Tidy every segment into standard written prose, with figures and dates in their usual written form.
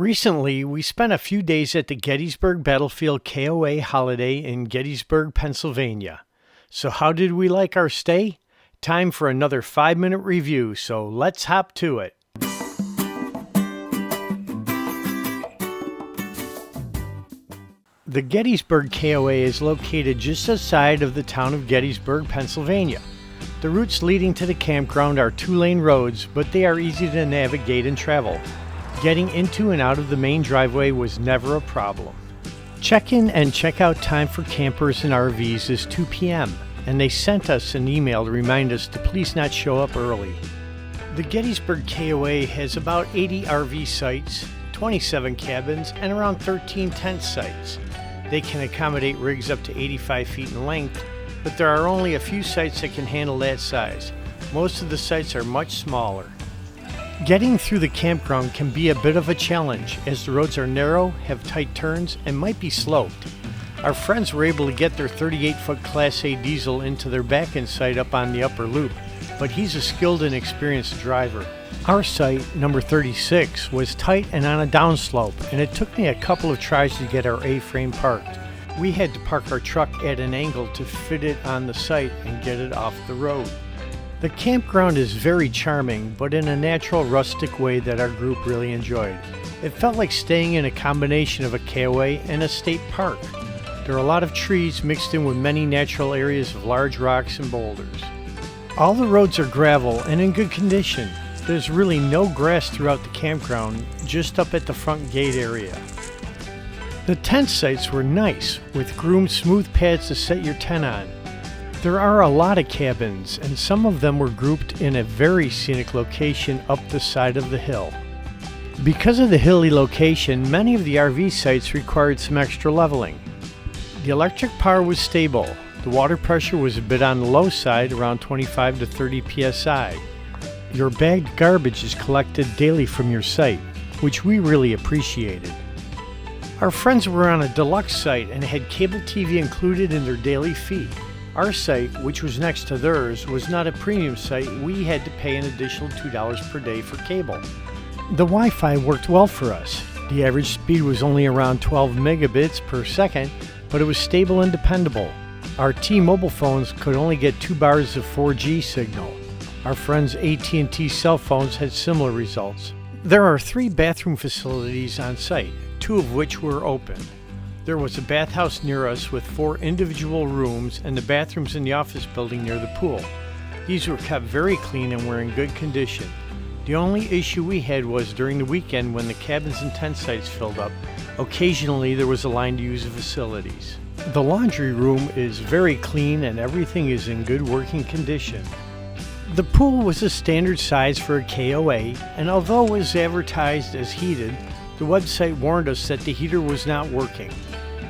Recently, we spent a few days at the Gettysburg Battlefield KOA holiday in Gettysburg, Pennsylvania. So how did we like our stay? Time for another 5-minute review, so let's hop to it. The Gettysburg KOA is located just outside of the town of Gettysburg, Pennsylvania. The routes leading to the campground are 2-lane roads, but they are easy to navigate and travel. Getting into and out of the main driveway was never a problem. Check-in and check-out time for campers and RVs is 2 p.m., and they sent us an email to remind us to please not show up early. The Gettysburg KOA has about 80 RV sites, 27 cabins, and around 13 tent sites. They can accommodate rigs up to 85 feet in length, but there are only a few sites that can handle that size. Most of the sites are much smaller. Getting through the campground can be a bit of a challenge as the roads are narrow, have tight turns, and might be sloped. Our friends were able to get their 38-foot Class A diesel into their back-end site up on the upper loop, but he's a skilled and experienced driver. Our site, number 36, was tight and on a downslope, and it took me a couple of tries to get our A-frame parked. We had to park our truck at an angle to fit it on the site and get it off the road. The campground is very charming, but in a natural, rustic way that our group really enjoyed. It felt like staying in a combination of a KOA and a state park. There are a lot of trees mixed in with many natural areas of large rocks and boulders. All the roads are gravel and in good condition. There's really no grass throughout the campground, just up at the front gate area. The tent sites were nice, with groomed smooth pads to set your tent on. There are a lot of cabins, and some of them were grouped in a very scenic location up the side of the hill. Because of the hilly location, many of the RV sites required some extra leveling. The electric power was stable. The water pressure was a bit on the low side, around 25 to 30 psi. Your bagged garbage is collected daily from your site, which we really appreciated. Our friends were on a deluxe site and had cable TV included in their daily fee. Our site, which was next to theirs, was not a premium site. We had to pay an additional $2 per day for cable. The Wi-Fi worked well for us. The average speed was only around 12 megabits per second, but it was stable and dependable. Our T-Mobile phones could only get 2 bars of 4G signal. Our friends' AT&T cell phones had similar results. There are 3 bathroom facilities on site, 2 of which were open. There was a bathhouse near us with 4 individual rooms and the bathrooms in the office building near the pool. These were kept very clean and were in good condition. The only issue we had was during the weekend when the cabins and tent sites filled up. Occasionally there was a line to use the facilities. The laundry room is very clean and everything is in good working condition. The pool was a standard size for a KOA, and although it was advertised as heated, the website warned us that the heater was not working.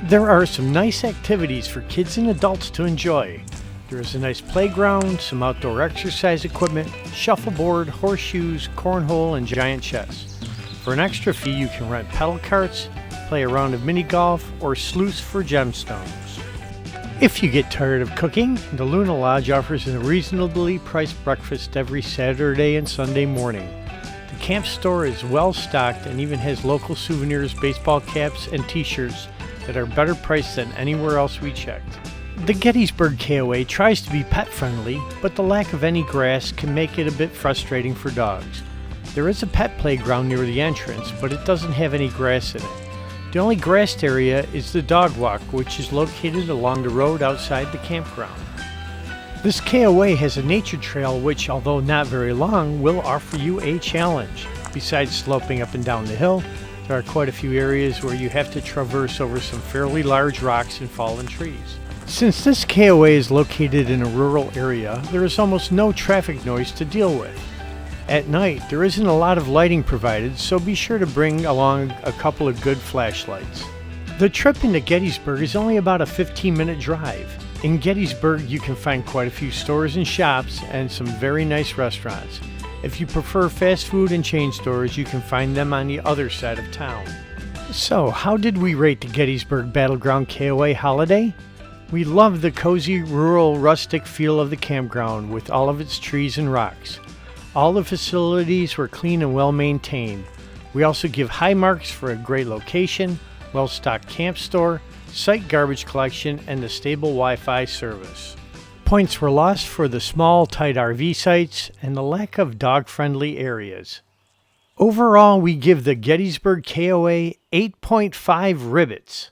There are some nice activities for kids and adults to enjoy. There is a nice playground, some outdoor exercise equipment, shuffleboard, horseshoes, cornhole, and giant chess. For an extra fee, you can rent pedal carts, play a round of mini golf, or sleuth for gemstones. If you get tired of cooking, the Luna Lodge offers a reasonably priced breakfast every Saturday and Sunday morning. The camp store is well stocked and even has local souvenirs, baseball caps, and t-shirts that are better priced than anywhere else we checked. The Gettysburg KOA tries to be pet friendly, but the lack of any grass can make it a bit frustrating for dogs. There is a pet playground near the entrance, but it doesn't have any grass in it. The only grassed area is the dog walk, which is located along the road outside the campground. This KOA has a nature trail which, although not very long, will offer you a challenge. Besides sloping up and down the hill, there are quite a few areas where you have to traverse over some fairly large rocks and fallen trees. Since this KOA is located in a rural area, there is almost no traffic noise to deal with. At night, there isn't a lot of lighting provided, so be sure to bring along a couple of good flashlights. The trip into Gettysburg is only about a 15-minute drive. In Gettysburg, you can find quite a few stores and shops and some very nice restaurants. If you prefer fast food and chain stores, you can find them on the other side of town. So, how did we rate the Gettysburg Battleground KOA holiday? We loved the cozy, rural, rustic feel of the campground with all of its trees and rocks. All the facilities were clean and well maintained. We also give high marks for a great location, well-stocked camp store, site garbage collection, and the stable Wi-Fi service. Points were lost for the small, tight RV sites and the lack of dog-friendly areas. Overall, we give the Gettysburg KOA 8.5 rivets.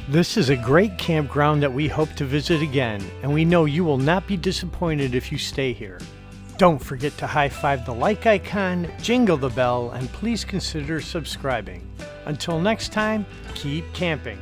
This is a great campground that we hope to visit again, and we know you will not be disappointed if you stay here. Don't forget to high-five the like icon, jingle the bell, and please consider subscribing. Until next time, keep camping.